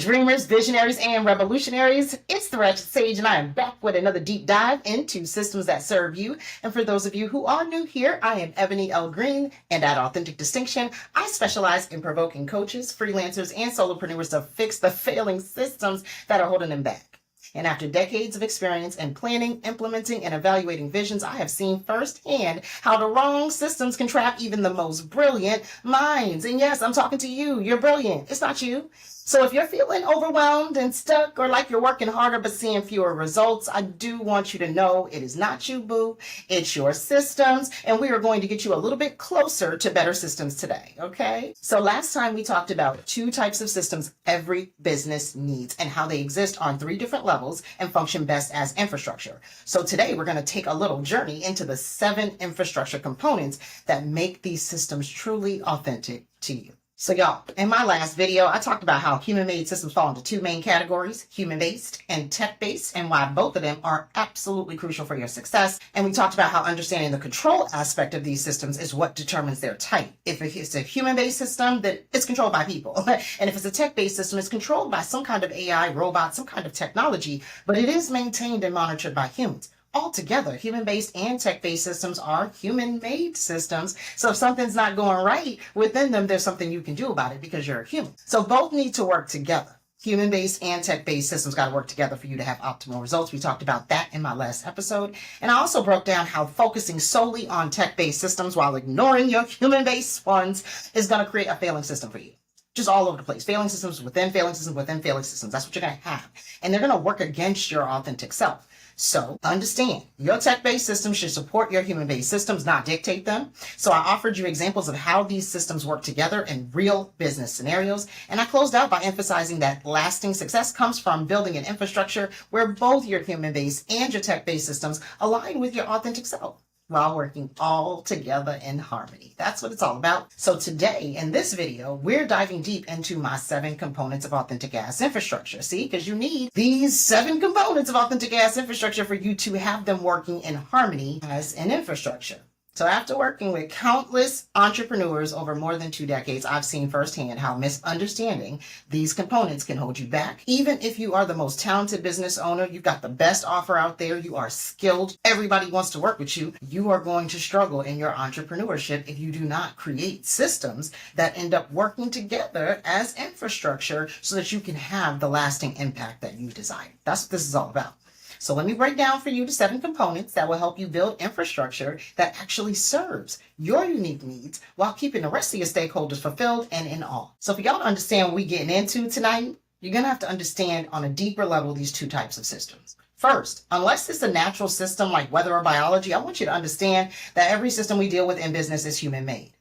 dreamers, visionaries, and revolutionaries. It's the Ratchet Sage, and I am back with another deep dive into systems that serve you. And for those of you who are new here, I am Ebony L. Green, and at Authentic Distinction, I specialize in provoking coaches, freelancers, and solopreneurs to fix the failing systems that are holding them back. And after decades of experience in planning, implementing, and evaluating visions, I have seen firsthand how the wrong systems can trap even the most brilliant minds. And yes, I'm talking to you. You're brilliant. It's not you. So if you're feeling overwhelmed and stuck, or like you're working harder but seeing fewer results, I do want you to know it is not you, boo. It's your systems. And we are going to get you a little bit closer to better systems today, okay? So last time we talked about 2 types of systems every business needs and how they exist on 3 different levels and function best as infrastructure. So today we're going to take a little journey into the 7 infrastructure components that make these systems truly authentic to you. So y'all, in my last video, I talked about how human-made systems fall into 2 main categories, human-based and tech-based, and why both of them are absolutely crucial for your success. And we talked about how understanding the control aspect of these systems is what determines their type. If it's a human-based system, then it's controlled by people. And if it's a tech-based system, it's controlled by some kind of AI, robot, some kind of technology, but it is maintained and monitored by humans. Altogether, human-based and tech-based systems are human-made systems. So if something's not going right within them, there's something you can do about it because you're a human. So both need to work together. Human-based and tech-based systems got to work together for you to have optimal results. We talked about that in my last episode. And I also broke down how focusing solely on tech-based systems while ignoring your human-based ones is going to create a failing system for you. Just all over the place. Failing systems within failing systems within failing systems. That's what you're going to have. And they're going to work against your authentic self. So understand, your tech-based systems should support your human-based systems, not dictate them. So I offered you examples of how these systems work together in real business scenarios. And I closed out by emphasizing that lasting success comes from building an infrastructure where both your human-based and your tech-based systems align with your authentic self, while working all together in harmony. That's what it's all about. So today, in this video, we're diving deep into my 7 components of authentic ass infrastructure. See, because you need these 7 components of authentic ass infrastructure for you to have them working in harmony as an infrastructure. So after working with countless entrepreneurs over more than 2 decades, I've seen firsthand how misunderstanding these components can hold you back. Even if you are the most talented business owner, you've got the best offer out there, you are skilled, everybody wants to work with you, you are going to struggle in your entrepreneurship if you do not create systems that end up working together as infrastructure so that you can have the lasting impact that you desire. That's what this is all about. So let me break down for you the 7 components that will help you build infrastructure that actually serves your unique needs while keeping the rest of your stakeholders fulfilled and in awe. So for y'all to understand what we're getting into tonight, you're going to have to understand on a deeper level these 2 types of systems. First, unless it's a natural system like weather or biology, I want you to understand that every system we deal with in business is human-made.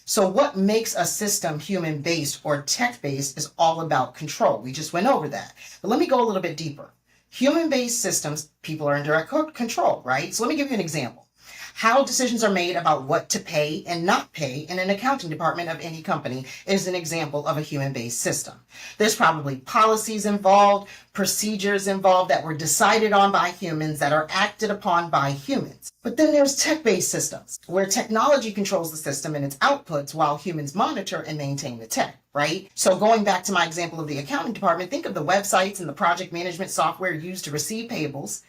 So what makes a system human-based or tech-based is all about control. We just went over that. But let me go a little bit deeper. Human-based systems, people are in direct control, right? So let me give you an example. How decisions are made about what to pay and not pay in an accounting department of any company is an example of a human-based system. There's probably policies involved, procedures involved that were decided on by humans that are acted upon by humans. But then there's tech-based systems where technology controls the system and its outputs while humans monitor and maintain the tech, right? So going back to my example of the accounting department, think of the websites and the project management software used to receive payables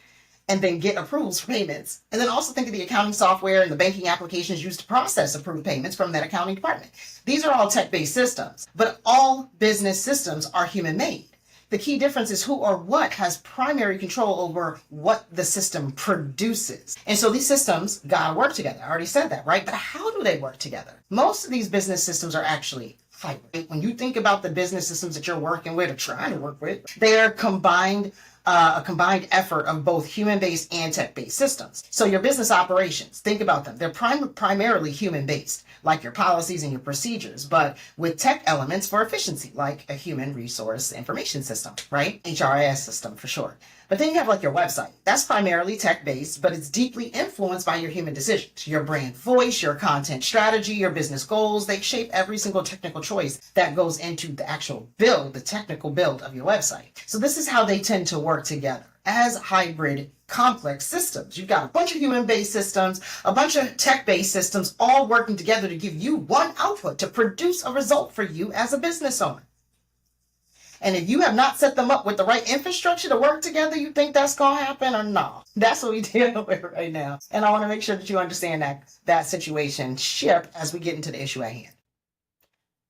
and then get approvals for payments. And then also think of the accounting software and the banking applications used to process approved payments from that accounting department. These are all tech-based systems, but all business systems are human-made. The key difference is who or what has primary control over what the system produces. And so these systems gotta work together. I already said that, right? But how do they work together? Most of these business systems are actually hybrid. When you think about the business systems that you're working with or trying to work with, they're a combined effort of both human-based and tech-based systems. So your business operations, think about them. They're primarily human-based, like your policies and your procedures, but with tech elements for efficiency, like a human resource information system, right? HRIS system for short. But then you have like your website. That's primarily tech-based, but it's deeply influenced by your human decisions. Your brand voice, your content strategy, your business goals, they shape every single technical choice that goes into the actual build, the technical build of your website. So this is how they tend to work together as hybrid complex systems. You've got a bunch of human-based systems, a bunch of tech-based systems, all working together to give you one output to produce a result for you as a business owner. And if you have not set them up with the right infrastructure to work together, you think that's going to happen or not? That's what we're dealing with right now. And I want to make sure that you understand that situation shift as we get into the issue at hand.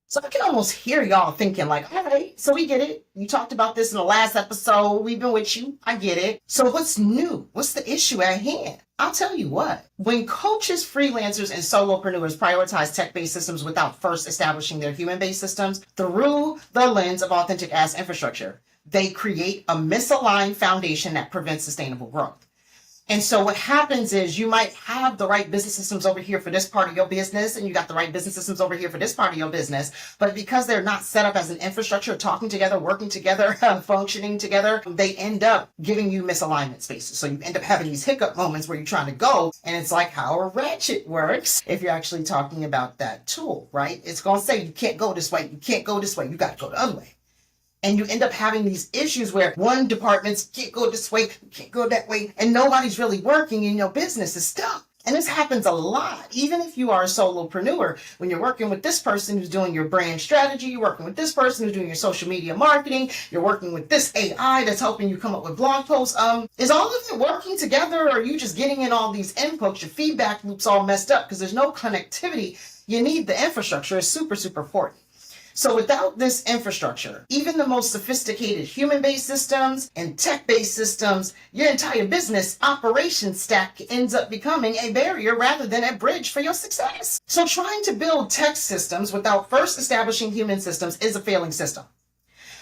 So I can almost hear y'all thinking like, all right, so we get it. You talked about this in the last episode. We've been with you. I get it. So what's new? What's the issue at hand? I'll tell you what. When coaches, freelancers, and solopreneurs prioritize tech-based systems without first establishing their human-based systems through the lens of authentic as infrastructure, they create a misaligned foundation that prevents sustainable growth. And so what happens is you might have the right business systems over here for this part of your business, and you got the right business systems over here for this part of your business. But because they're not set up as an infrastructure, talking together, working together, functioning together, they end up giving you misalignment spaces. So you end up having these hiccup moments where you're trying to go, and it's like how a ratchet works if you're actually talking about that tool, right? It's going to say you can't go this way, you can't go this way, you got to go the other way. And you end up having these issues where one department can't go this way, can't go that way, and nobody's really working and your business is stuck. And this happens a lot. Even if you are a solopreneur, when you're working with this person who's doing your brand strategy, you're working with this person who's doing your social media marketing, you're working with this AI that's helping you come up with blog posts. Is all of it working together, or are you just getting in all these inputs? Your feedback loop's all messed up because there's no connectivity. You need the infrastructure. It's super, super important. So without this infrastructure, even the most sophisticated human-based systems and tech-based systems, your entire business operation stack ends up becoming a barrier rather than a bridge for your success. So trying to build tech systems without first establishing human systems is a failing system.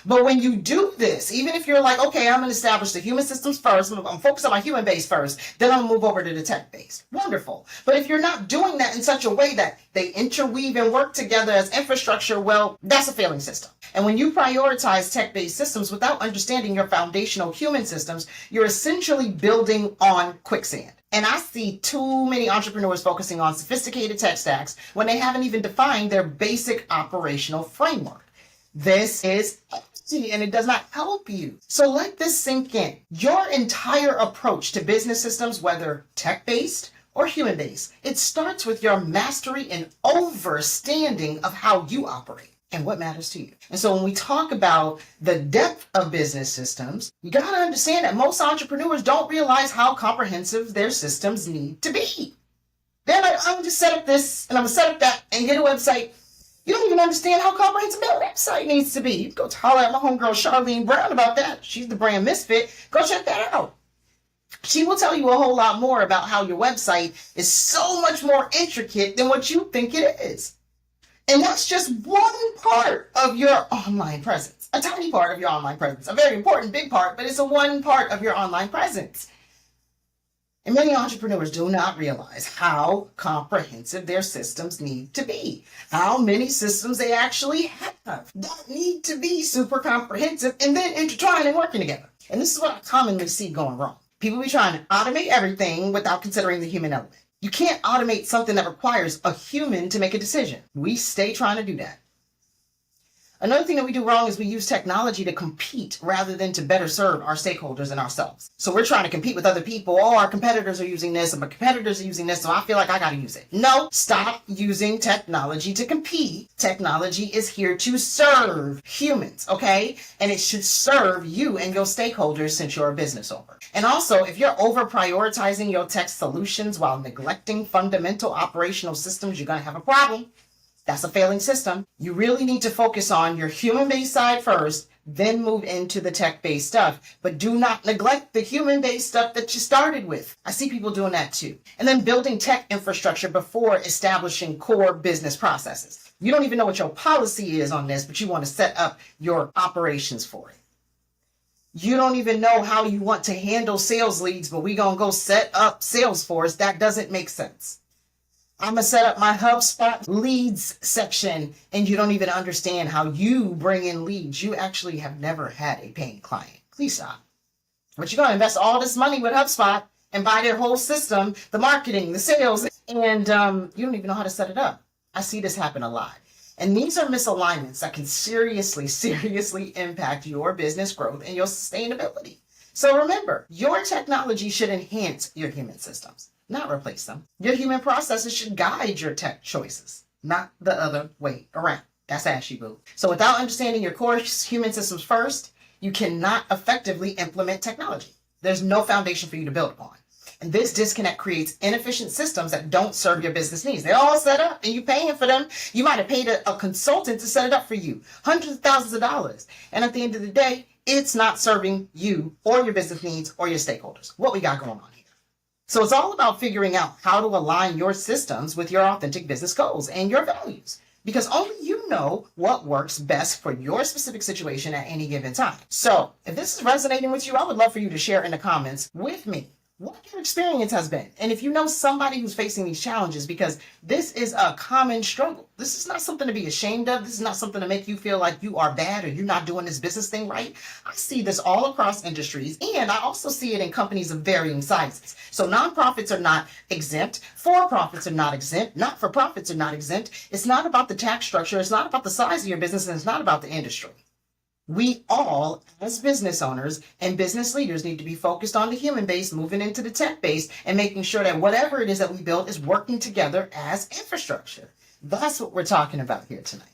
But when you do this, even if you're like, okay, I'm going to establish the human systems first, I'm focused on my human base first, then I'll move over to the tech base. Wonderful. But if you're not doing that in such a way that they interweave and work together as infrastructure, well, that's a failing system. And when you prioritize tech-based systems without understanding your foundational human systems, you're essentially building on quicksand. And I see too many entrepreneurs focusing on sophisticated tech stacks when they haven't even defined their basic operational framework. This is empty and it does not help you. So let this sink in. Your entire approach to business systems, whether tech-based or human-based, it starts with your mastery and understanding of how you operate and what matters to you. And so when we talk about the depth of business systems, you got to understand that most entrepreneurs don't realize how comprehensive their systems need to be. They're like, I'm going to just set up this and I'm going to set up that and get a website. You don't even understand how comprehensive that website needs to be. You can go holler at my homegirl Charlene Brown about that. She's the brand misfit. Go check that out. She will tell you a whole lot more about how your website is so much more intricate than what you think it is. And that's just one part of your online presence. A tiny part of your online presence. A very important big part, but it's a one part of your online presence. And many entrepreneurs do not realize how comprehensive their systems need to be. How many systems they actually have that need to be super comprehensive and then intertwined and working together. And this is what I commonly see going wrong. People be trying to automate everything without considering the human element. You can't automate something that requires a human to make a decision. We stay trying to do that. Another thing that we do wrong is we use technology to compete rather than to better serve our stakeholders and ourselves. So we're trying to compete with other people. Oh, our competitors are using this and my competitors are using this, so I feel like I got to use it. No, stop using technology to compete. Technology is here to serve humans, okay? And it should serve you and your stakeholders since you're a business owner. And also, if you're over prioritizing your tech solutions while neglecting fundamental operational systems, you're going to have a problem. That's a failing system. You really need to focus on your human-based side first, then move into the tech-based stuff. But do not neglect the human-based stuff that you started with. I see people doing that too. And then building tech infrastructure before establishing core business processes. You don't even know what your policy is on this, but you want to set up your operations for it. You don't even know how you want to handle sales leads, but we're going to go set up Salesforce. That doesn't make sense. I'm going to set up my HubSpot leads section, and you don't even understand how you bring in leads. You actually have never had a paying client. Please stop. But you're going to invest all this money with HubSpot and buy their whole system, the marketing, the sales, and you don't even know how to set it up. I see this happen a lot. And these are misalignments that can seriously impact your business growth and your sustainability. So remember, your technology should enhance your human systems, not replace them. Your human processes should guide your tech choices, not the other way around. That's ashy, boo. So without understanding your core human systems first, you cannot effectively implement technology. There's no foundation for you to build upon. And this disconnect creates inefficient systems that don't serve your business needs. They're all set up and you're paying for them. You might have paid a consultant to set it up for you, hundreds of thousands of dollars. And at the end of the day, it's not serving you or your business needs or your stakeholders. What we got going on here. So it's all about figuring out how to align your systems with your authentic business goals and your values, because only you know what works best for your specific situation at any given time. So if this is resonating with you, I would love for you to share in the comments with me what your experience has been. And if you know somebody who's facing these challenges, because this is a common struggle. This is not something to be ashamed of. This is not something to make you feel like you are bad or you're not doing this business thing right. I see this all across industries, and I also see it in companies of varying sizes. So nonprofits are not exempt. For-profits are not exempt. Not-for-profits are not exempt. It's not about the tax structure. It's not about the size of your business, and it's not about the industry. We all, as business owners and business leaders, need to be focused on the human base, moving into the tech base, and making sure that whatever it is that we build is working together as infrastructure. That's what we're talking about here tonight.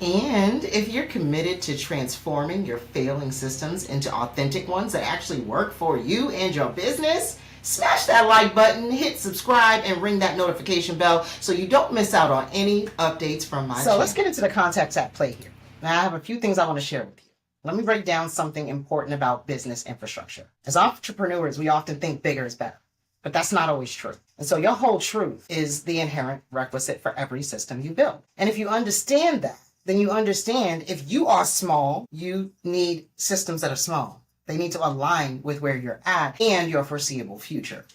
And if you're committed to transforming your failing systems into authentic ones that actually work for you and your business, smash that like button, hit subscribe, and ring that notification bell so you don't miss out on any updates from my channel. So let's get into the context at play here. Now, I have a few things I want to share with you. Let me break down something important about business infrastructure. As entrepreneurs, we often think bigger is better, but that's not always true. And so your whole truth is the inherent requisite for every system you build. And if you understand that, then you understand if you are small, you need systems that are small. They need to align with where you're at and your foreseeable future.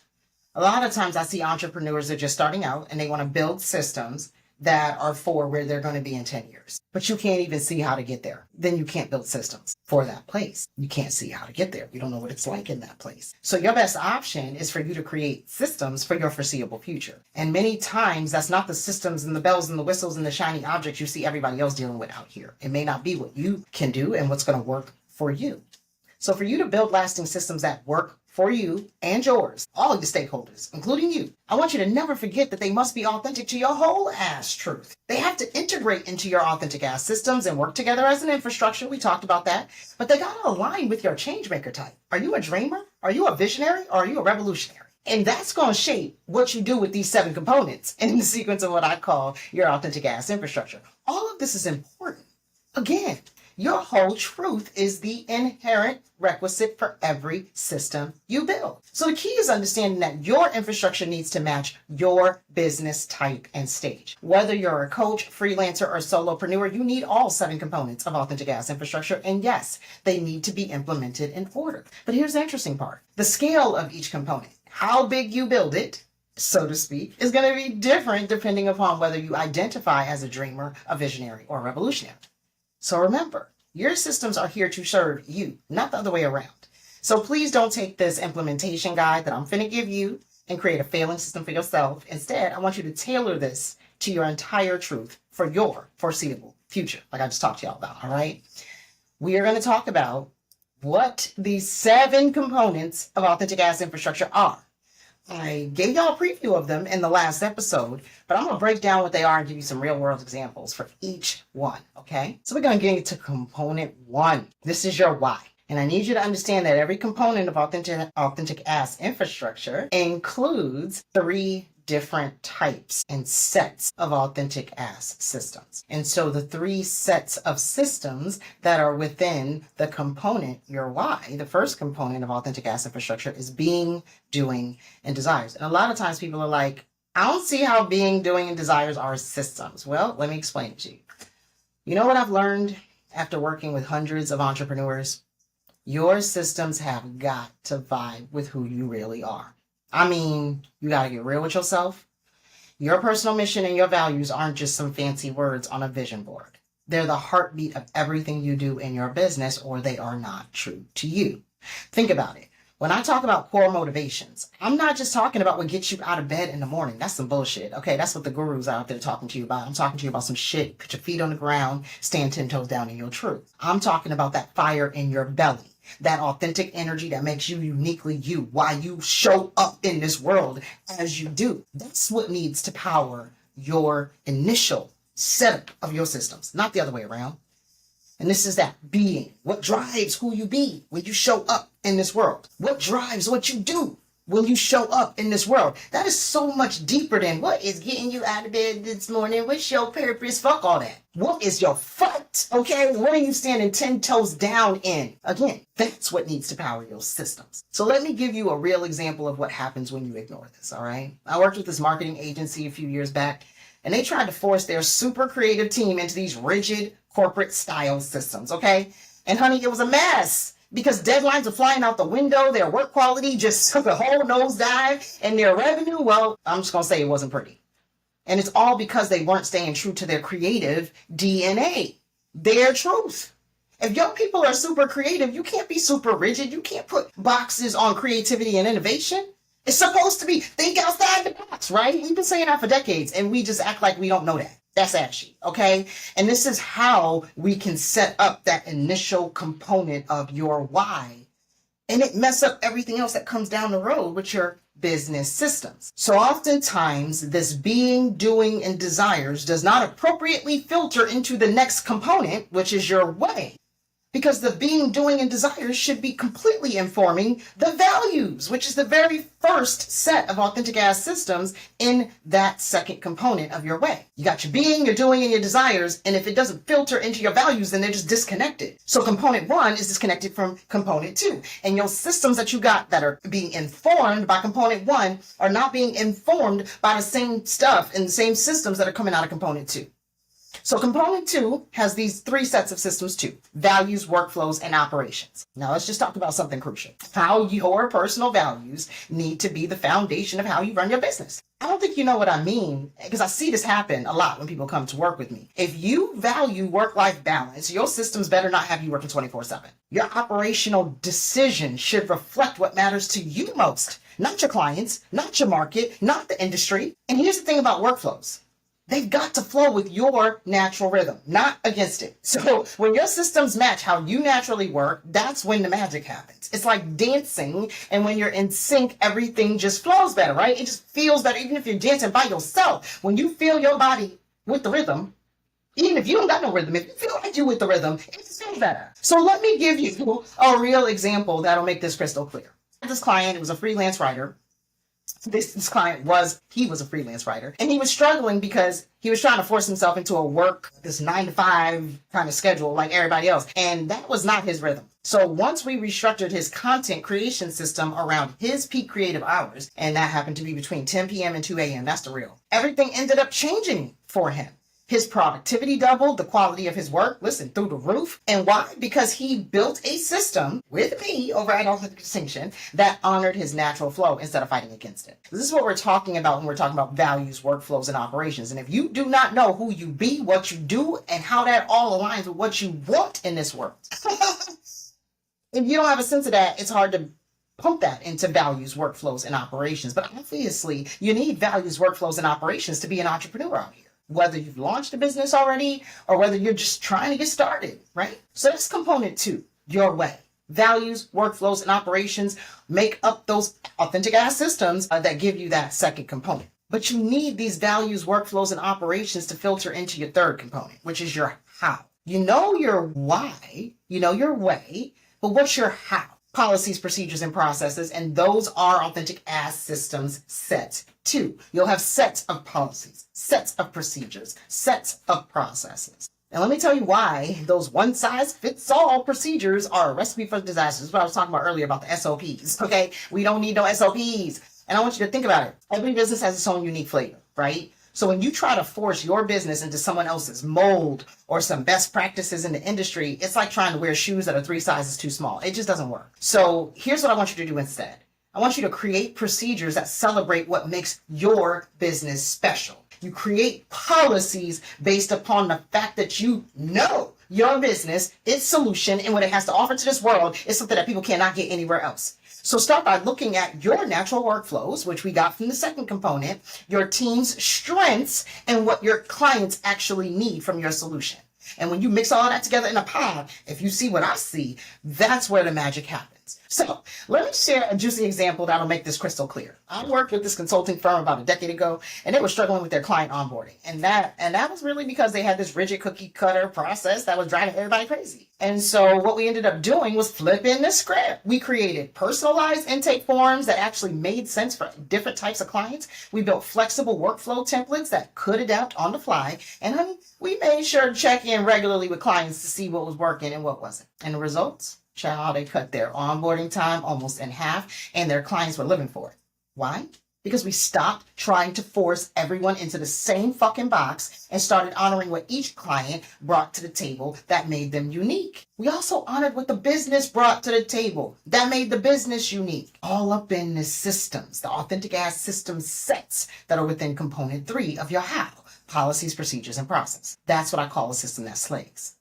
A lot of times I see entrepreneurs that are just starting out and they want to build systems that are for where they're going to be in 10 years. But you can't even see how to get there. Then you can't build systems for that place. You can't see how to get there. You don't know what it's like in that place. So your best option is for you to create systems for your foreseeable future. And many times that's not the systems and the bells and the whistles and the shiny objects you see everybody else dealing with out here. It may not be what you can do and what's going to work for you. So for you to build lasting systems that work for you and yours, all of the stakeholders, including you, I want you to never forget that they must be authentic to your whole ass truth. They have to integrate into your authentic ass systems and work together as an infrastructure. We talked about that, but they got to align with your change maker type. Are you a dreamer? Are you a visionary? Or are you a revolutionary? And that's going to shape what you do with these 7 components in the sequence of what I call your authentic ass infrastructure. All of this is important. Again, your whole truth is the inherent requisite for every system you build. So the key is understanding that your infrastructure needs to match your business type and stage. Whether you're a coach, freelancer, or solopreneur, you need all 7 components of authentic ass infrastructure. And yes, they need to be implemented in order. But here's the interesting part. The scale of each component, how big you build it, so to speak, is going to be different depending upon whether you identify as a dreamer, a visionary, or a revolutionary. So remember, your systems are here to serve you, not the other way around. So please don't take this implementation guide that I'm finna give you and create a failing system for yourself. Instead, I want you to tailor this to your entire truth for your foreseeable future, like I just talked to y'all about, all right? We are going to talk about what these 7 components of authentic ass infrastructure are. I gave y'all a preview of them in the last episode, but I'm going to break down what they are and give you some real world examples for each one, okay? So we're going to get into component 1. This is your why. And I need you to understand that every component of authentic ass infrastructure includes 3 different types and sets of authentic ass systems. And so the 3 sets of systems that are within the component, your why, the first component of authentic ass infrastructure is being, doing, and desires. And a lot of times people are like, I don't see how being, doing, and desires are systems. Well, let me explain it to you. You know what I've learned after working with hundreds of entrepreneurs? Your systems have got to vibe with who you really are. I mean, you got to get real with yourself. Your personal mission and your values aren't just some fancy words on a vision board. They're the heartbeat of everything you do in your business, or they are not true to you. Think about it. When I talk about core motivations, I'm not just talking about what gets you out of bed in the morning. That's some bullshit. Okay, that's what the gurus are out there talking to you about. I'm talking to you about some shit. Put your feet on the ground, stand 10 toes down in your truth. I'm talking about that fire in your belly. That authentic energy that makes you uniquely you, why you show up in this world as you do. That's what needs to power your initial setup of your systems, not the other way around. And this is that being. What drives who you be when you show up in this world? What drives what you do when you show up in this world? That is so much deeper than what is getting you out of bed this morning. What's your purpose? Fuck all that. What is your fight? Okay? What are you standing 10 toes down in? Again, that's what needs to power your systems. So let me give you a real example of what happens when you ignore this, all right? I worked with this marketing agency a few years back, and they tried to force their super creative team into these rigid corporate style systems, okay? And honey, it was a mess because deadlines are flying out the window. Their work quality just took a whole nosedive, and their revenue, well, I'm just gonna say it wasn't pretty. And it's all because they weren't staying true to their creative DNA, their truth. If your people are super creative, you can't be super rigid. You can't put boxes on creativity and innovation. It's supposed to be think outside the box, right? We've been saying that for decades, and we just act like we don't know that. That's actually, okay? And this is how we can set up that initial component of your why. And it mess up everything else that comes down the road with your business systems. So oftentimes, this being, doing, and desires does not appropriately filter into the next component, which is your way. Because the being, doing, and desires should be completely informing the values, which is the very first set of authentic A.S.S systems in that second component of your way. You got your being, your doing, and your desires, and if it doesn't filter into your values, then they're just disconnected. So component 1 is disconnected from component 2. And your systems that you got that are being informed by component 1 are not being informed by the same stuff and the same systems that are coming out of component 2. So component 2 has these 3 sets of systems too: values, workflows, and operations. Now let's just talk about something crucial. How your personal values need to be the foundation of how you run your business. I don't think you know what I mean, because I see this happen a lot when people come to work with me. If you value work-life balance, your systems better not have you working 24/7. Your operational decisions should reflect what matters to you most, not your clients, not your market, not the industry. And here's the thing about workflows. They've got to flow with your natural rhythm, not against it. So when your systems match how you naturally work, that's when the magic happens. It's like dancing, and when you're in sync, everything just flows better, right? It just feels better, even if you're dancing by yourself. When you feel your body with the rhythm, even if you don't got no rhythm, if you feel like you with the rhythm, it just feels better. So let me give you a real example that'll make this crystal clear. This client was a freelance writer. This client was a freelance writer, and he was struggling because he was trying to force himself into this 9-to-5 kind of schedule like everybody else. And that was not his rhythm. So once we restructured his content creation system around his peak creative hours, and that happened to be between 10 p.m. and 2 a.m., that's the real, everything ended up changing for him. His productivity doubled, the quality of his work, through the roof. And why? Because he built a system with me over at Authentic Distinction that honored his natural flow instead of fighting against it. This is what we're talking about when we're talking about values, workflows, and operations. And if you do not know who you be, what you do, and how that all aligns with what you want in this world, if you don't have a sense of that, it's hard to pump that into values, workflows, and operations. But obviously, you need values, workflows, and operations to be an entrepreneur out here. Whether you've launched a business already or whether you're just trying to get started, right? So that's component 2, your way. Values, workflows, and operations make up those authentic A.S.S systems that give you that second component. But you need these values, workflows, and operations to filter into your third component, which is your how. You know your why, you know your way, but what's your how? Policies, procedures, and processes, and those are authentic A.S.S systems sets too. You'll have sets of policies, sets of procedures, sets of processes. And let me tell you why those one-size-fits-all procedures are a recipe for disaster. This is what I was talking about earlier about the SOPs, okay? We don't need no SOPs. And I want you to think about it. Every business has its own unique flavor, right? So when you try to force your business into someone else's mold or some best practices in the industry, it's like trying to wear shoes that are 3 sizes too small. It just doesn't work. So here's what I want you to do instead. I want you to create procedures that celebrate what makes your business special. You create policies based upon the fact that you know your business, its solution, and what it has to offer to this world is something that people cannot get anywhere else. So start by looking at your natural workflows, which we got from the second component, your team's strengths, and what your clients actually need from your solution. And when you mix all that together in a pot, if you see what I see, that's where the magic happens. So let me share a juicy example that'll make this crystal clear. I worked with this consulting firm about a decade ago, and they were struggling with their client onboarding. And that was really because they had this rigid cookie cutter process that was driving everybody crazy. And so what we ended up doing was flipping the script. We created personalized intake forms that actually made sense for different types of clients. We built flexible workflow templates that could adapt on the fly. And honey, we made sure to check in regularly with clients to see what was working and what wasn't. And the results? Child, they cut their onboarding time almost in half, and their clients were living for it. Why? Because we stopped trying to force everyone into the same fucking box and started honoring what each client brought to the table that made them unique. We also honored what the business brought to the table that made the business unique. All up in the systems, the authentic ass system sets that are within component 3 of your how: policies, procedures, and process. That's what I call a system that slays.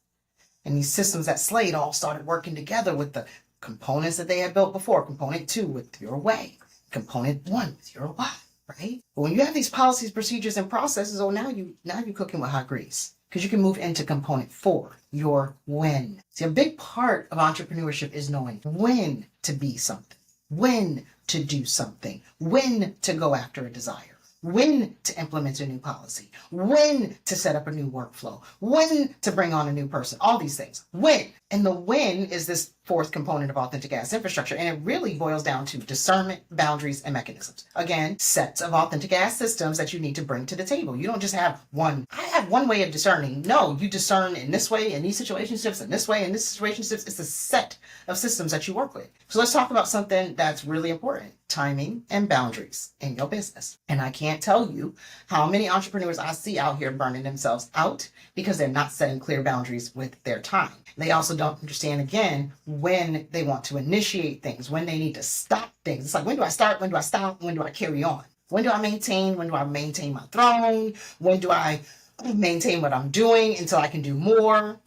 And these systems that slayed all started working together with the components that they had built before. Component 2 with your way. Component 1 with your why, right? But when you have these policies, procedures, and processes, now you're cooking with hot grease. Because you can move into component 4, your when. See, a big part of entrepreneurship is knowing when to be something, when to do something, when to go after a desire, when to implement a new policy, when to set up a new workflow, when to bring on a new person, all these things. When. And the when is this 4th component of authentic ass infrastructure. And it really boils down to discernment, boundaries, and mechanisms. Again, sets of authentic ass systems that you need to bring to the table. You don't just have one. I have one way of discerning. No, you discern in this way, in these situationships, in this way, in this situationships. It's a set of systems that you work with. So let's talk about something that's really important: timing and boundaries in your business. And I can't tell you how many entrepreneurs I see out here burning themselves out because they're not setting clear boundaries with their time. They also don't understand, again, when they want to initiate things, when they need to stop things. It's like, when do I start? When do I stop? When do I carry on? When do I maintain? When do I maintain my throne? When do I maintain what I'm doing until I can do more?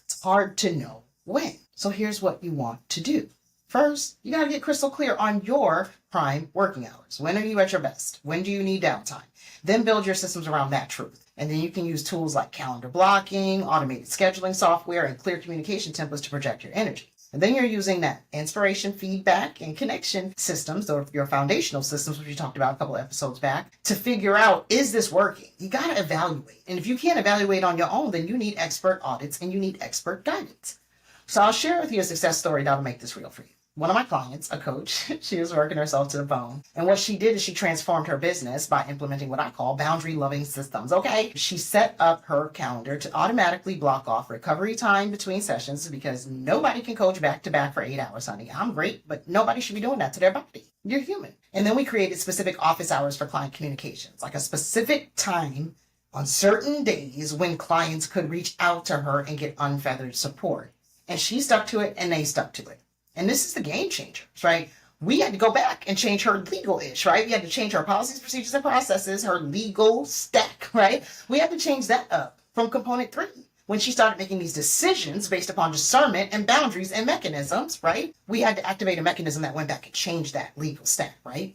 It's hard to know when. So here's what you want to do. First, you got to get crystal clear on your prime working hours. When are you at your best? When do you need downtime? Then build your systems around that truth. And then you can use tools like calendar blocking, automated scheduling software, and clear communication templates to project your energy. And then you're using that inspiration, feedback, and connection systems, or your foundational systems, which we talked about a couple of episodes back, to figure out, is this working? You got to evaluate. And if you can't evaluate on your own, then you need expert audits and you need expert guidance. So I'll share with you a success story that'll make this real for you. One of my clients, a coach, she was working herself to the bone. And what she did is she transformed her business by implementing what I call boundary-loving systems, okay? She set up her calendar to automatically block off recovery time between sessions, because nobody can coach back-to-back for 8 hours, honey. I'm great, but nobody should be doing that to their body. You're human. And then we created specific office hours for client communications, like a specific time on certain days when clients could reach out to her and get unfeathered support. And she stuck to it, and they stuck to it. And this is the game changer, right? We had to go back and change her legal-ish, right? We had to change her policies, procedures, and processes, her legal stack, right? We had to change that up from component 3. When she started making these decisions based upon discernment and boundaries and mechanisms, right? We had to activate a mechanism that went back and changed that legal stack, right?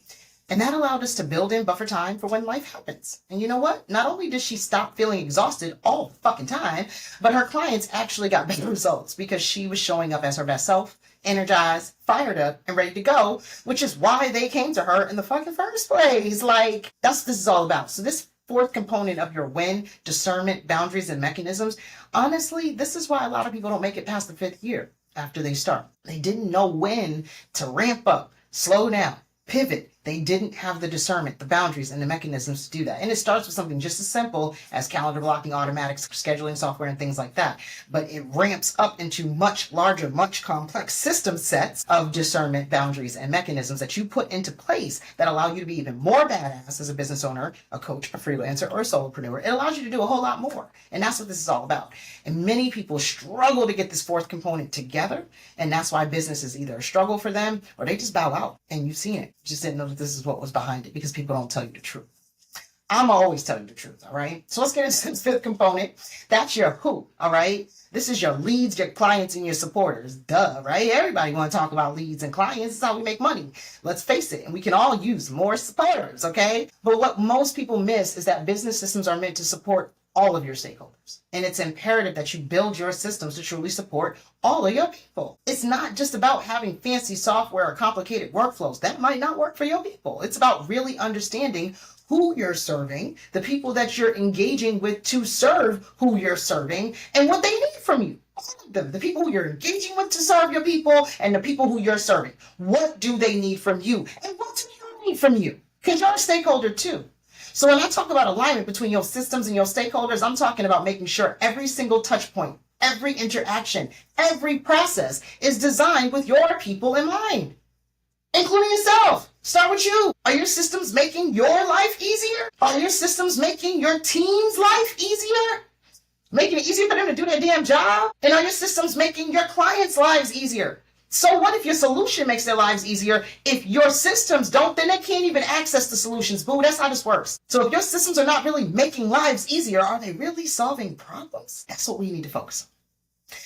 And that allowed us to build in buffer time for when life happens. And you know what? Not only did she stop feeling exhausted all the fucking time, but her clients actually got better results because she was showing up as her best self, energized, fired up, and ready to go, which is why they came to her in the fucking first place. Like, that's what this is all about. So this 4th component of your when, discernment, boundaries, and mechanisms, honestly, this is why a lot of people don't make it past the 5th year after they start. They didn't know when to ramp up, slow down, pivot. They didn't have the discernment, the boundaries, and the mechanisms to do that. And it starts with something just as simple as calendar blocking, automatic scheduling software, and things like that. But it ramps up into much larger, much complex system sets of discernment, boundaries, and mechanisms that you put into place that allow you to be even more badass as a business owner, a coach, a freelancer, or a solopreneur. It allows you to do a whole lot more. And that's what this is all about. And many people struggle to get this 4th component together. And that's why business is either a struggle for them or they just bow out. And you've seen it. You just didn't know that this is what was behind it because people don't tell you the truth. I'm always telling you the truth, all right? So let's get into this 5th component. That's your who, all right? This is your leads, your clients, and your supporters. Duh, right? Everybody want to talk about leads and clients. This is how we make money. Let's face it. And we can all use more supporters, okay? But what most people miss is that business systems are meant to support all of your stakeholders. And it's imperative that you build your systems to truly support all of your people. It's not just about having fancy software or complicated workflows. That might not work for your people. It's about really understanding who you're serving, the people that you're engaging with to serve who you're serving, and what they need from you. All of them, the people who you're engaging with to serve your people and the people who you're serving. What do they need from you? And what do you need from you? Because you're a stakeholder too. So when I talk about alignment between your systems and your stakeholders, I'm talking about making sure every single touch point, every interaction, every process is designed with your people in mind, including yourself. Start with you. Are your systems making your life easier? Are your systems making your team's life easier? Making it easier for them to do their damn job? And are your systems making your clients' lives easier? So what if your solution makes their lives easier? If your systems don't, then they can't even access the solutions. Boo, that's how this works. So if your systems are not really making lives easier, are they really solving problems? That's what we need to focus on.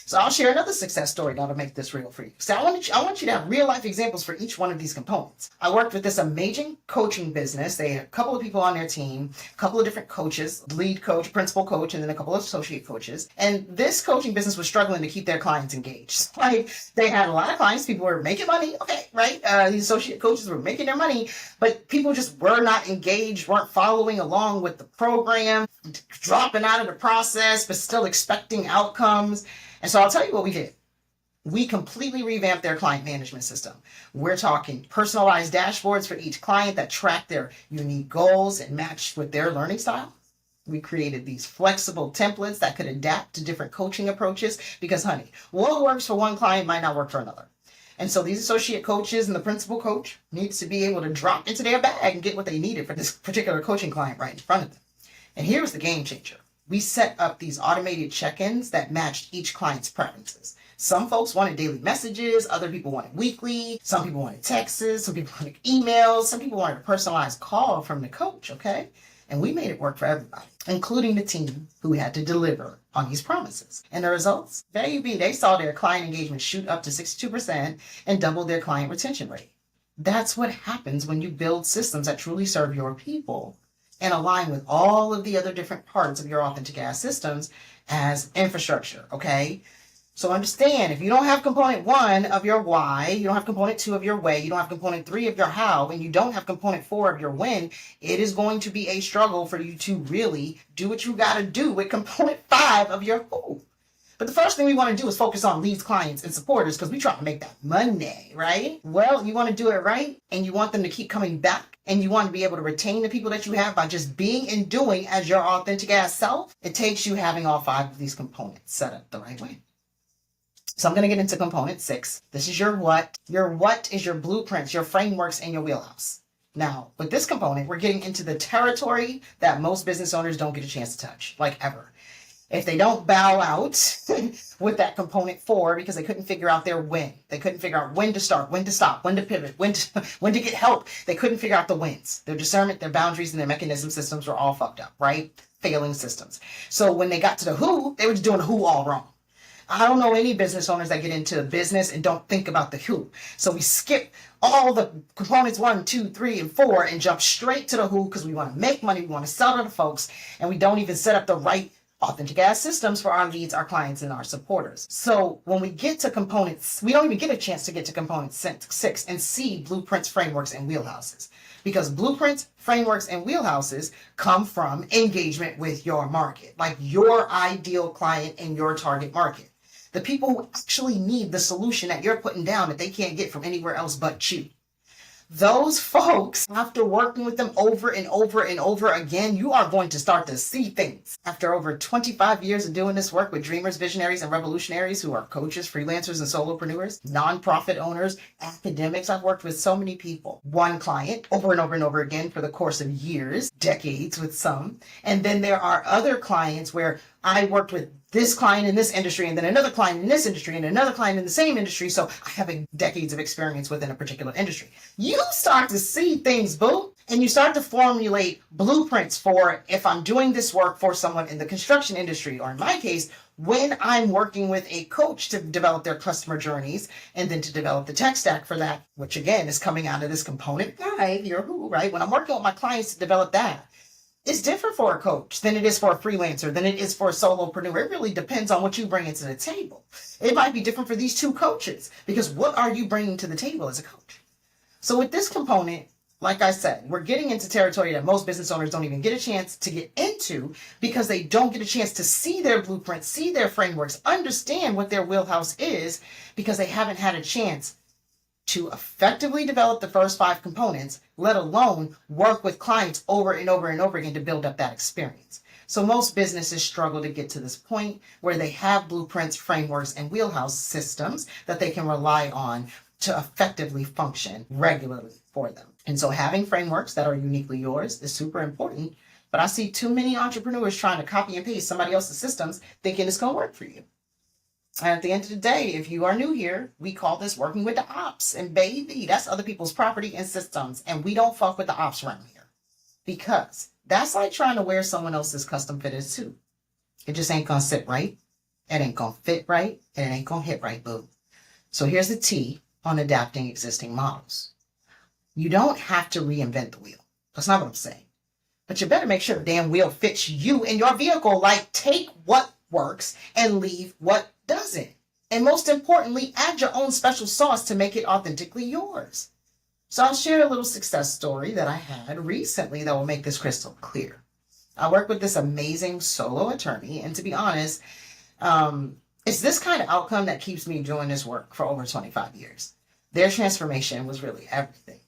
So I'll share another success story that'll make this real for you. So I want you to have real life examples for each one of these components. I worked with this amazing coaching business. They had a couple of people on their team, a couple of different coaches, lead coach, principal coach, and then a couple of associate coaches. And this coaching business was struggling to keep their clients engaged. Like, they had a lot of clients, people were making money, okay, right? These associate coaches were making their money, but people just were not engaged, weren't following along with the program, dropping out of the process, but still expecting outcomes. And so I'll tell you what we did. We completely revamped their client management system. We're talking personalized dashboards for each client that track their unique goals and match with their learning style. We created these flexible templates that could adapt to different coaching approaches because, honey, what works for one client might not work for another. And so these associate coaches and the principal coach needs to be able to drop into their bag and get what they needed for this particular coaching client right in front of them. And here's the game changer. We set up these automated check-ins that matched each client's preferences. Some folks wanted daily messages, other people wanted weekly, some people wanted texts, some people wanted emails, some people wanted a personalized call from the coach, okay? And we made it work for everybody, including the team who had to deliver on these promises. And the results? Baby, they saw their client engagement shoot up to 62% and double their client retention rate. That's what happens when you build systems that truly serve your people and align with all of the other different parts of your authentic A.S.S systems as infrastructure, okay? So understand, if you don't have component 1 of your why, you don't have component 2 of your way, you don't have component 3 of your how, and you don't have component 4 of your when, it is going to be a struggle for you to really do what you got to do with component 5 of your who. But the first thing we want to do is focus on leads, clients, and supporters because we try to make that money, right? Well, you want to do it right, and you want them to keep coming back, and you want to be able to retain the people that you have by just being and doing as your authentic ass self. It takes you having all 5 of these components set up the right way. So I'm going to get into component 6. This is your what. Your what is your blueprints, your frameworks, and your wheelhouse. Now, with this component, we're getting into the territory that most business owners don't get a chance to touch, like ever. If they don't bow out with that component 4 because they couldn't figure out their when. They couldn't figure out when to start, when to stop, when to pivot, when to get help. They couldn't figure out the wins. Their discernment, their boundaries, and their mechanism systems were all fucked up, right? Failing systems. So when they got to the who, they were just doing the who all wrong. I don't know any business owners that get into business and don't think about the who. So we skip all the components 1, 2, 3, and 4 and jump straight to the who because we want to make money, we want to sell to the folks, and we don't even set up the right authentic A.S.S systems for our leads, our clients, and our supporters. So when we get to components, we don't even get a chance to get to component 6 and see blueprints, frameworks, and wheelhouses. Because blueprints, frameworks, and wheelhouses come from engagement with your market, like your ideal client and your target market. The people who actually need the solution that you're putting down that they can't get from anywhere else but you. Those folks, after working with them over and over and over again, you are going to start to see things. After over 25 years of doing this work with dreamers, visionaries, and revolutionaries who are coaches, freelancers, and solopreneurs, nonprofit owners, academics, I've worked with so many people. One client over and over and over again for the course of years, decades with some. And then there are other clients where I worked with this client in this industry, and then another client in this industry, and another client in the same industry. So I have decades of experience within a particular industry. You start to see things, boo, and you start to formulate blueprints for if I'm doing this work for someone in the construction industry, or in my case, when I'm working with a coach to develop their customer journeys, and then to develop the tech stack for that, which again is coming out of this component 5, your who, right? When I'm working with my clients to develop that, It's different for a coach than it is for a freelancer, than it is for a solopreneur. It really depends on what you bring into the table. It might be different for these two coaches because what are you bringing to the table as a coach? So with this component, like I said, we're getting into territory that most business owners don't even get a chance to get into because they don't get a chance to see their blueprints, see their frameworks, understand what their wheelhouse is because they haven't had a chance to effectively develop the first 5 components, let alone work with clients over and over and over again to build up that experience. So most businesses struggle to get to this point where they have blueprints, frameworks, and wheelhouse systems that they can rely on to effectively function regularly for them. And so having frameworks that are uniquely yours is super important. But I see too many entrepreneurs trying to copy and paste somebody else's systems thinking it's going to work for you. And at the end of the day, if you are new here, we call this working with the ops. And baby, that's other people's property and systems. And we don't fuck with the ops around here. Because that's like trying to wear someone else's custom fitted suit. It just ain't going to sit right. It ain't going to fit right. And it ain't going to hit right, boo. So here's the T on adapting existing models. You don't have to reinvent the wheel. That's not what I'm saying. But you better make sure the damn wheel fits you and your vehicle. Like, take what works and leave what doesn't. And most importantly, add your own special sauce to make it authentically yours. So I'll share a little success story that I had recently that will make this crystal clear. I work with this amazing solo attorney, and to be honest, it's this kind of outcome that keeps me doing this work for over 25 years. Their transformation was really everything.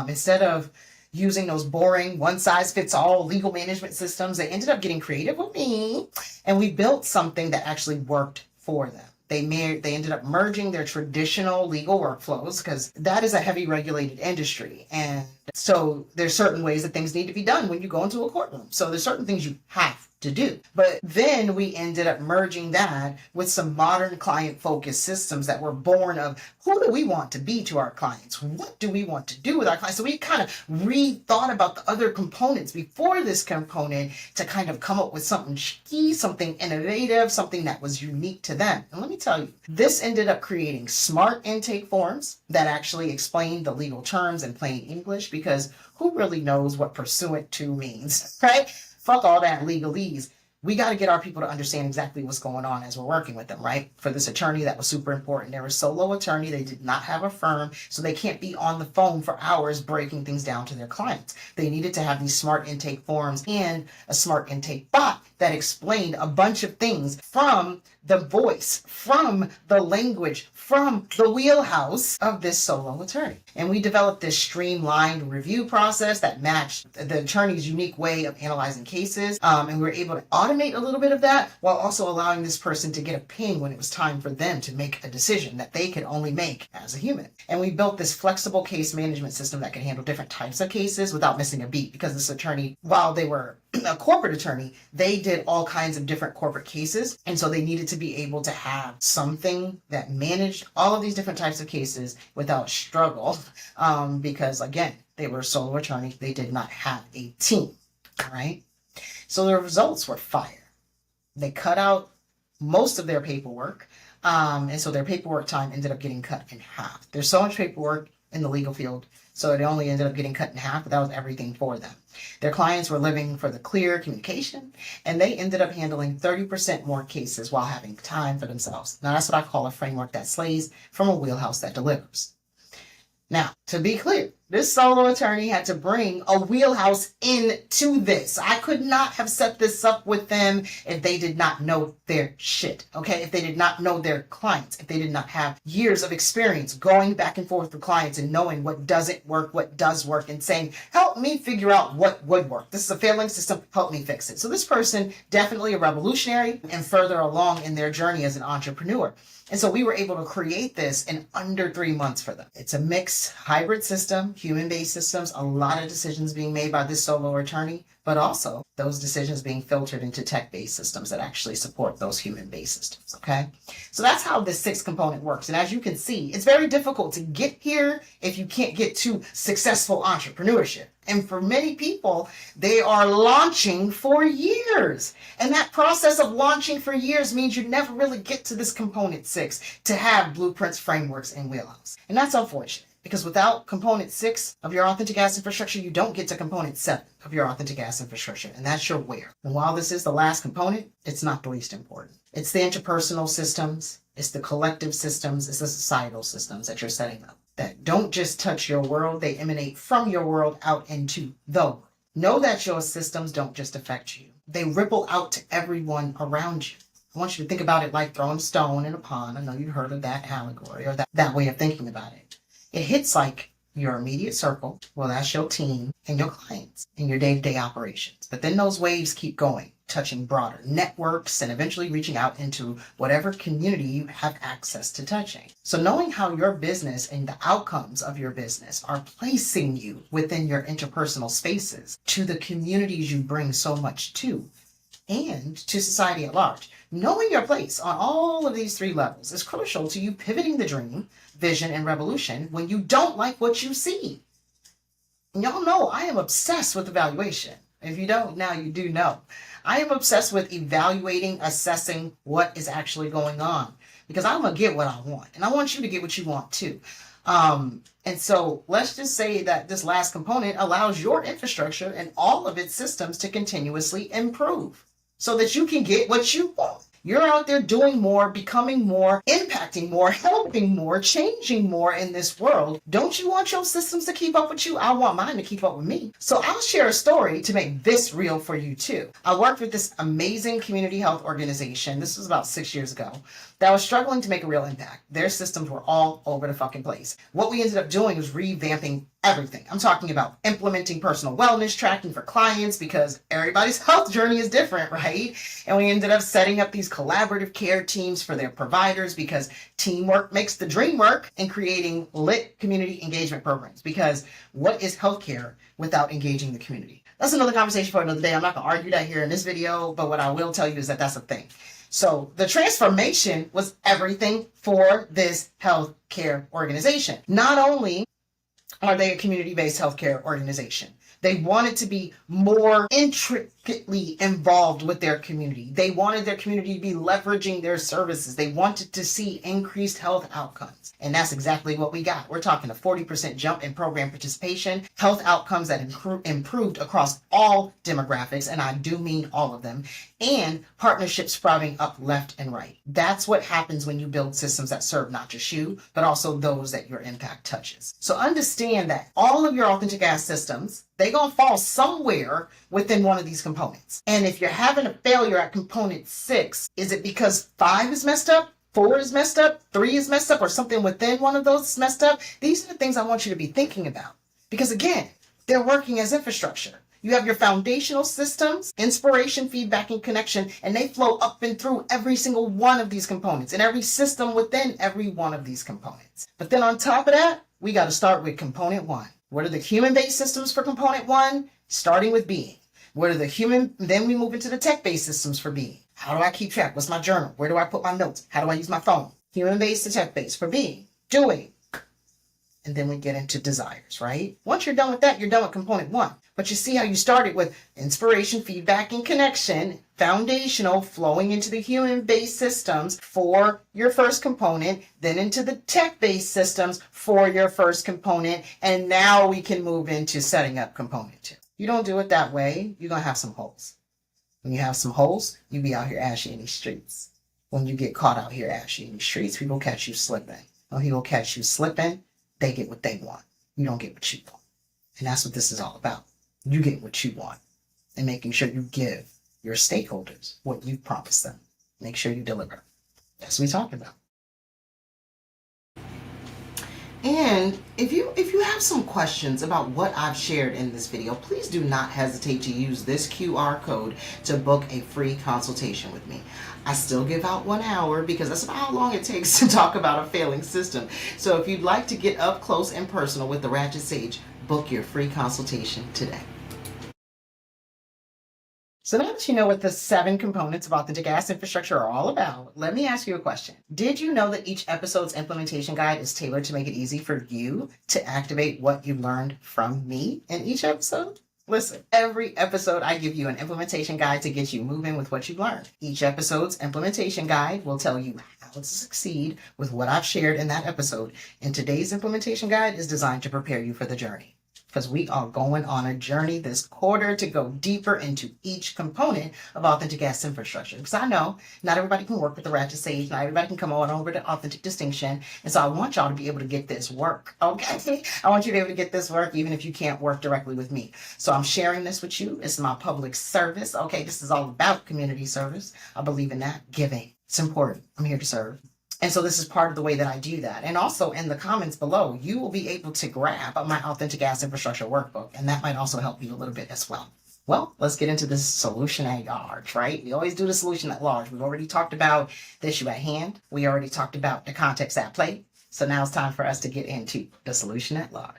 Instead of using those boring one-size-fits-all legal management systems, they ended up getting creative with me, and we built something that actually worked for them. They ended up merging their traditional legal workflows because that is a heavy regulated industry. And so there's certain ways that things need to be done when you go into a courtroom. So there's certain things you have to do. But then we ended up merging that with some modern client-focused systems that were born of who do we want to be to our clients? What do we want to do with our clients? So we kind of rethought about the other components before this component to kind of come up with something key, something innovative, something that was unique to them. And let me tell you, this ended up creating smart intake forms that actually explain the legal terms in plain English, because who really knows what pursuant to means, right? Fuck all that legalese. We got to get our people to understand exactly what's going on as we're working with them, right? For this attorney, that was super important. They're a solo attorney. They did not have a firm, so they can't be on the phone for hours breaking things down to their clients. They needed to have these smart intake forms and a smart intake bot that explained a bunch of things from the voice, from the language, from the wheelhouse of this solo attorney. And we developed this streamlined review process that matched the attorney's unique way of analyzing cases. And we were able to automate a little bit of that while also allowing this person to get a ping when it was time for them to make a decision that they could only make as a human. And we built this flexible case management system that can handle different types of cases without missing a beat, because this attorney, while they were a corporate attorney, they did all kinds of different corporate cases. And so they needed to be able to have something that managed all of these different types of cases without struggle. Because again, they were a solo attorney. They did not have a team. All right. So the results were fire. They cut out most of their paperwork. And so their paperwork time ended up getting cut in half. There's so much paperwork in the legal field, so it only ended up getting cut in half, but that was everything for them. Their clients were living for the clear communication, and they ended up handling 30% more cases while having time for themselves. Now, that's what I call a framework that slays from a wheelhouse that delivers. Now, to be clear, this solo attorney had to bring a wheelhouse into this. I could not have set this up with them if they did not know their shit, okay? If they did not know their clients, if they did not have years of experience going back and forth with clients and knowing what doesn't work, what does work, and saying, help me figure out what would work. This is a failing system, help me fix it. So this person, definitely a revolutionary and further along in their journey as an entrepreneur. And so we were able to create this in under 3 months for them. It's a mixed hybrid system, human-based systems, a lot of decisions being made by this solo attorney, but also those decisions being filtered into tech-based systems that actually support those human-based systems, okay? So that's how this 6 component works. And as you can see, it's very difficult to get here if you can't get to successful entrepreneurship. And for many people, they are launching for years. And that process of launching for years means you never really get to this component 6 to have blueprints, frameworks, and wheelhouse. And that's unfortunate. Because without component 6 of your authentic ass infrastructure, you don't get to component 7 of your authentic ass infrastructure. And that's your where. And while this is the last component, it's not the least important. It's the interpersonal systems, it's the collective systems, it's the societal systems that you're setting up that don't just touch your world, they emanate from your world out into the world. Know that your systems don't just affect you. They ripple out to everyone around you. I want you to think about it like throwing a stone in a pond. I know you've heard of that allegory or that way of thinking about it. It hits like your immediate circle. Well, that's your team and your clients and your day-to-day operations. But then those waves keep going, touching broader networks and eventually reaching out into whatever community you have access to touching. So knowing how your business and the outcomes of your business are placing you within your interpersonal spaces to the communities you bring so much to and to society at large. Knowing your place on all of these 3 levels is crucial to you pivoting the dream, vision, and revolution when you don't like what you see. And y'all know I am obsessed with evaluation. If you don't, now you do know. I am obsessed with evaluating, assessing what is actually going on because I'm going to get what I want. And I want you to get what you want too. And so let's just say that this last component allows your infrastructure and all of its systems to continuously improve so that you can get what you want. You're out there doing more, becoming more, impacting more, helping more, changing more in this world. Don't you want your systems to keep up with you? I want mine to keep up with me. So I'll share a story to make this real for you too. I worked with this amazing community health organization. This was about 6 years ago. That was struggling to make a real impact. Their systems were all over the fucking place. What we ended up doing was revamping everything. I'm talking about implementing personal wellness tracking for clients because everybody's health journey is different, right? And we ended up setting up these collaborative care teams for their providers because teamwork makes the dream work, and creating lit community engagement programs because what is healthcare without engaging the community? That's another conversation for another day. I'm not going to argue that here in this video, but what I will tell you is that that's a thing. So the transformation was everything for this healthcare organization. Not only are they a community-based healthcare organization, they wanted to be more intricately involved with their community. They wanted their community to be leveraging their services. They wanted to see increased health outcomes. And that's exactly what we got. We're talking a 40% jump in program participation, health outcomes that improved across all demographics, and I do mean all of them, and partnerships sprouting up left and right. That's what happens when you build systems that serve not just you, but also those that your impact touches. So understand that all of your authentic ass systems, they're going to fall somewhere within one of these components. And if you're having a failure at component 6, is it because 5 is messed up, 4 is messed up, 3 is messed up, or something within one of those is messed up? These are the things I want you to be thinking about. Because again, they're working as infrastructure. You have your foundational systems, inspiration, feedback, and connection, and they flow up and through every single one of these components and every system within every one of these components. But then on top of that, we got to start with component 1. What are the human-based systems for component 1? Starting with being. What are the human, then we move into the tech-based systems for being. How do I keep track? What's my journal? Where do I put my notes? How do I use my phone? Human-based to tech-based for being, doing. And then we get into desires, right? Once you're done with that, you're done with component 1. But you see how you started with inspiration, feedback, and connection, foundational, flowing into the human-based systems for your first component, then into the tech-based systems for your first component, and now we can move into setting up component 2. You don't do it that way, you're going to have some holes. When you have some holes, you be out here ashy in these streets. When you get caught out here ashy in these streets, people catch you slipping. When people catch you slipping, they get what they want. You don't get what you want. And that's what this is all about. You get what you want and making sure you give your stakeholders what you promised them. Make sure you deliver. That's what we're talking about. And if you have some questions about what I've shared in this video, please do not hesitate to use this QR code to book a free consultation with me. I still give out 1 hour because that's about how long it takes to talk about a failing system. So if you'd like to get up close and personal with the Ratchet Sage, book your free consultation today. So now that you know what the 7 components of authentic ass infrastructure are all about, let me ask you a question. Did you know that each episode's implementation guide is tailored to make it easy for you to activate what you learned from me in each episode? Listen, every episode I give you an implementation guide to get you moving with what you've learned. Each episode's implementation guide will tell you how to succeed with what I've shared in that episode. And today's implementation guide is designed to prepare you for the journey. Because we are going on a journey this quarter to go deeper into each component of Authentic A.S.S infrastructure. Because I know not everybody can work with the Ratchet Sage, not everybody can come on over to Authentic Distinction. And so I want y'all to be able to get this work, okay? I want you to be able to get this work even if you can't work directly with me. So I'm sharing this with you. It's my public service, okay? This is all about community service. I believe in that. Giving. It's important. I'm here to serve. And so this is part of the way that I do that. And also in the comments below, you will be able to grab my Authentic A.S.S infrastructure workbook. And that might also help you a little bit as well. Well, let's get into this solution at large, right? We always do the solution at large. We've already talked about the issue at hand. We already talked about the context at play. So now it's time for us to get into the solution at large.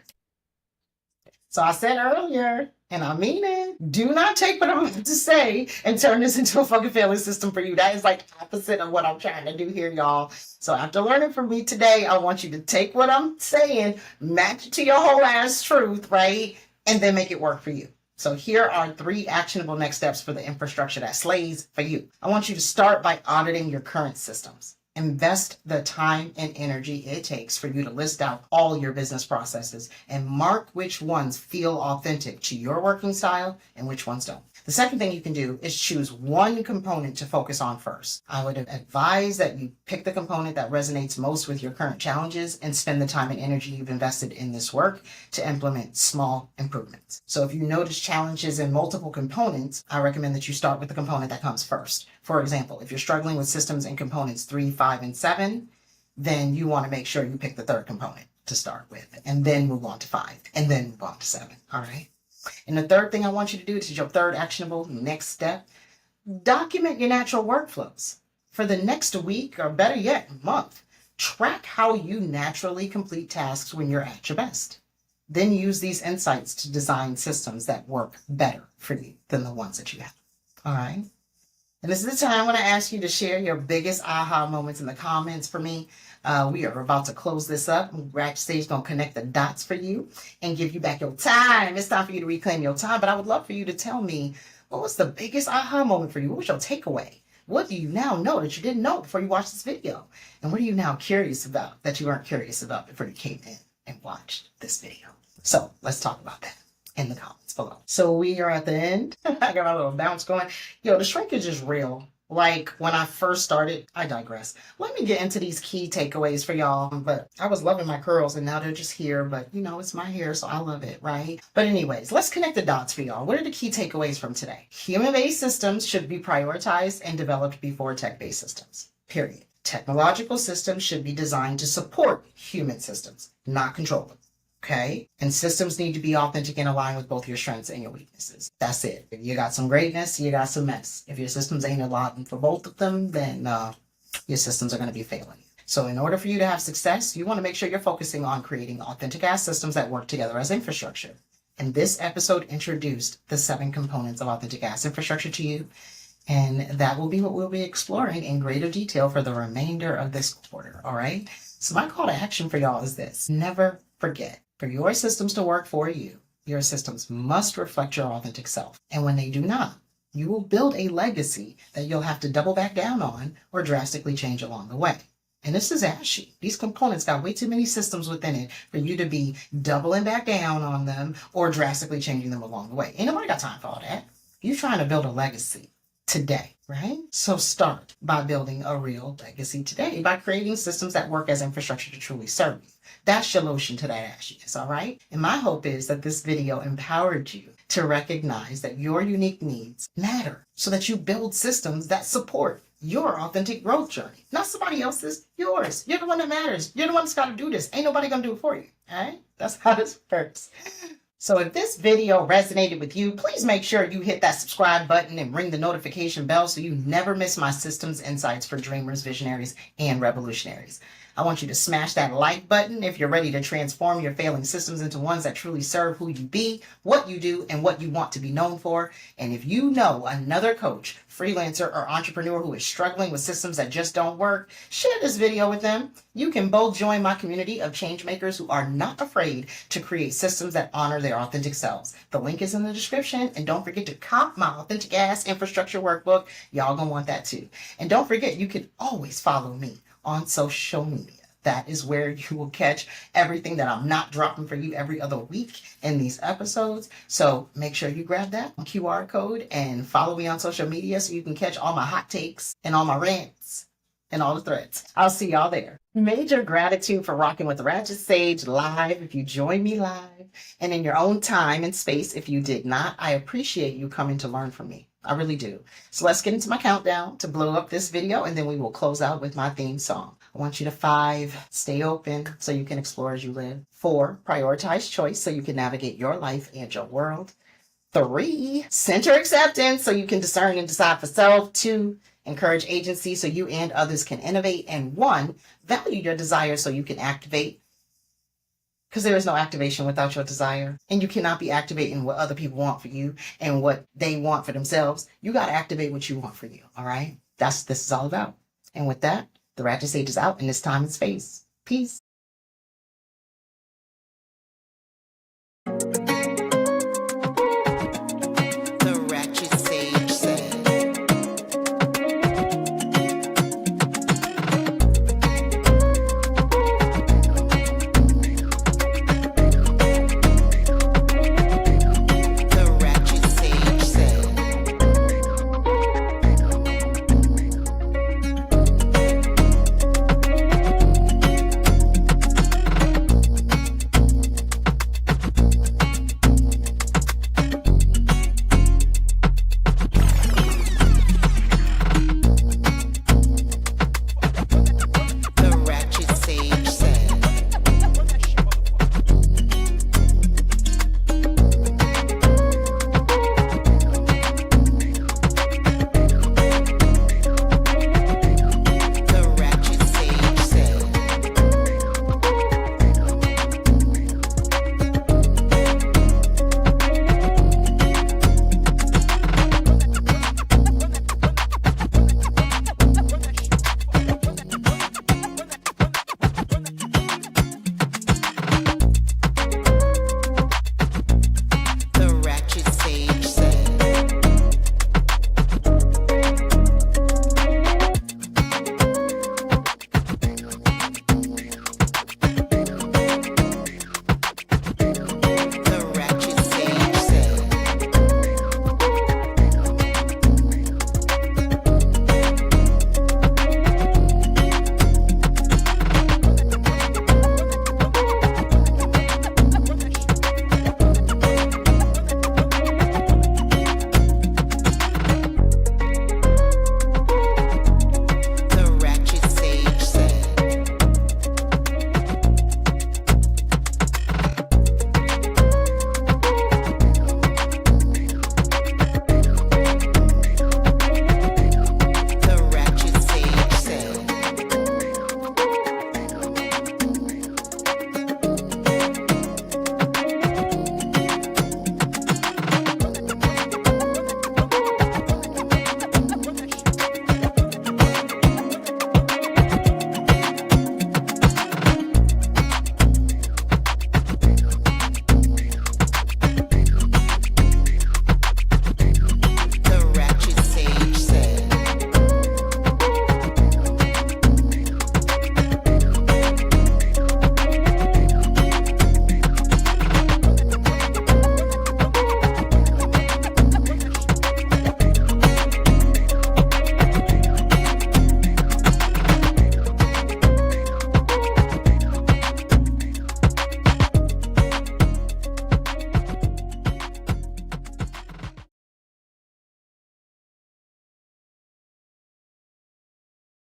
So I said earlier, and I mean it, do not take what I'm about to say and turn this into a fucking failing system for you. That is like opposite of what I'm trying to do here, y'all. So after learning from me today, I want you to take what I'm saying, match it to your whole ass truth, right? And then make it work for you. So here are 3 actionable next steps for the infrastructure that slays for you. I want you to start by auditing your current systems. Invest the time and energy it takes for you to list out all your business processes and mark which ones feel authentic to your working style and which ones don't. The second thing you can do is choose one component to focus on first. I would advise that you pick the component that resonates most with your current challenges and spend the time and energy you've invested in this work to implement small improvements. So if you notice challenges in multiple components, I recommend that you start with the component that comes first. For example, if you're struggling with systems and components 3, 5, and 7, then you want to make sure you pick the third component to start with, and then move on to 5, and then move on to 7, all right? And the third thing I want you to do, this is your third actionable next step, document your natural workflows. For the next week, or better yet, month, track how you naturally complete tasks when you're at your best. Then use these insights to design systems that work better for you than the ones that you have, all right? And this is the time when I ask you to share your biggest aha moments in the comments for me. We are about to close this up. Ratchet Sage is going to connect the dots for you and give you back your time. It's time for you to reclaim your time. But I would love for you to tell me, what was the biggest aha moment for you? What was your takeaway? What do you now know that you didn't know before you watched this video? And what are you now curious about that you weren't curious about before you came in and watched this video? So let's talk about that in the comments below. So we are at the end. I got my little bounce going. Yo, the shrinkage is real. Like when I first started, I digress. Let me get into these key takeaways for y'all. But I was loving my curls and now they're just here. But you know, it's my hair, so I love it, right? But anyways, let's connect the dots for y'all. What are the key takeaways from today? Human-based systems should be prioritized and developed before tech-based systems, period. Technological systems should be designed to support human systems, not control them. Okay? And systems need to be authentic and aligned with both your strengths and your weaknesses. That's it. If you got some greatness, you got some mess. If your systems ain't aligned for both of them, then your systems are going to be failing. So in order for you to have success, you want to make sure you're focusing on creating authentic ass systems that work together as infrastructure. And this episode introduced the 7 components of authentic ass infrastructure to you. And that will be what we'll be exploring in greater detail for the remainder of this quarter. All right? So my call to action for y'all is this. Never forget. For your systems to work for you, your systems must reflect your authentic self. And when they do not, you will build a legacy that you'll have to double back down on or drastically change along the way. And this is ashy. These components got way too many systems within it for you to be doubling back down on them or drastically changing them along the way. Ain't nobody got time for all that. You're trying to build a legacy today, right? So start by building a real legacy today by creating systems that work as infrastructure to truly serve you. That's your solution to that ashiness, all right? And my hope is that this video empowered you to recognize that your unique needs matter so that you build systems that support your authentic growth journey, not somebody else's, yours. You're the one that matters. You're the one that's got to do this. Ain't nobody going to do it for you, all right? That's how this works. So if this video resonated with you, please make sure you hit that subscribe button and ring the notification bell so you never miss my systems insights for dreamers, visionaries, and revolutionaries. I want you to smash that like button if you're ready to transform your failing systems into ones that truly serve who you be, what you do, and what you want to be known for. And if you know another coach, freelancer, or entrepreneur who is struggling with systems that just don't work, share this video with them. You can both join my community of change makers who are not afraid to create systems that honor their authentic selves. The link is in the description, and don't forget to cop my authentic ass infrastructure workbook. Y'all gonna want that too. And don't forget, you can always follow me on social media. That is where you will catch everything that I'm not dropping for you every other week in these episodes. So make sure you grab that QR code and follow me on social media so you can catch all my hot takes and all my rants and all the threads. I'll see y'all there. Major gratitude for rocking with Ratchet Sage live if you join me live, and in your own time and space if you did not. I appreciate you coming to learn from me. I really do. So let's get into my countdown to blow up this video, and then we will close out with my theme song. I want you to 5, stay open so you can explore as you live. 4, prioritize choice so you can navigate your life and your world. 3, center acceptance so you can discern and decide for self. 2, encourage agency so you and others can innovate. And 1, value your desire so you can activate. Because there is no activation without your desire. And you cannot be activating what other people want for you and what they want for themselves. You got to activate what you want for you. All right? That's what this is all about. And with that, the Ratchet Sage is out in this time and space. Peace.